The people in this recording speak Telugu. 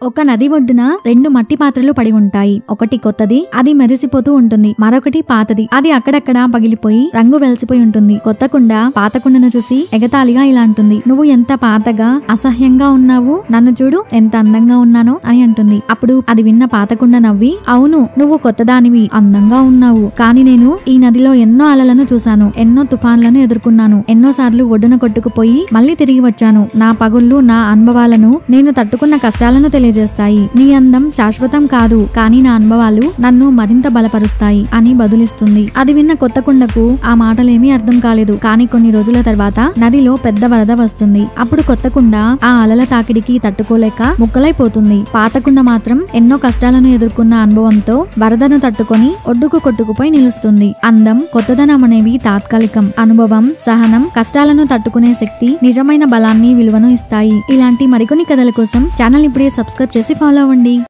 ఒక నది ఒడ్డున రెండు మట్టి పాత్రలు పడి ఉంటాయి. ఒకటి కొత్తది, అది మెరిసిపోతూ ఉంటుంది. మరొకటి పాతది, అది అక్కడక్కడ పగిలిపోయి రంగు వెలిసిపోయి ఉంటుంది. కొత్త కుండ పాత కుండను చూసి ఎగతాళిగా ఇలా అంటుంది, నువ్వు ఎంత పాతగా అసహ్యంగా ఉన్నావు, నన్ను చూడు ఎంత అందంగా ఉన్నానో అని అంటుంది. అప్పుడు అది విన్న పాత కుండ నవ్వి, అవును నువ్వు కొత్తదానివి, అందంగా ఉన్నావు, కానీ నేను ఈ నదిలో ఎన్నో అలలను చూశాను, ఎన్నో తుఫాన్లను ఎదుర్కొన్నాను, ఎన్నోసార్లు ఒడ్డున కొట్టుకుపోయి మళ్ళీ తిరిగి వచ్చాను. నా పగుళ్ళు, నా అనుభవాలను, నేను తట్టుకున్న కష్టాలను తెలియజేస్తాయి. నీ అందం శాశ్వతం కాదు, కానీ నా అనుభవాలు నన్ను మరింత బలపరుస్తాయి అని బదులిస్తుంది. అది విన్న కొత్త కుండకు ఆ మాటలేమీ అర్థం కాలేదు. కానీ కొన్ని రోజుల తర్వాత నదిలో పెద్ద వరద వస్తుంది. అప్పుడు కొత్త కుండ ఆ అలల తాకిడికి తట్టుకోలేక ముక్కలైపోతుంది. పాత కుండ మాత్రం ఎన్నో కష్టాలను ఎదుర్కొన్న అనుభవంతో వరదను తట్టుకొని ఒడ్డుకు కొట్టుకుపోయి నిలుస్తుంది. అందం, కొత్తదనం అనేవి తాత్కాలికం. అనుభవం, సహనం, కష్టాలను తట్టుకునే శక్తి నిజమైన బలాన్ని, విలువను ఇస్తాయి. ఇలాంటి మరికొన్ని కథల కోసం ఛానల్ ఇప్పుడే సబ్స్క్రైబ్ చేసి ఫాలో అవ్వండి.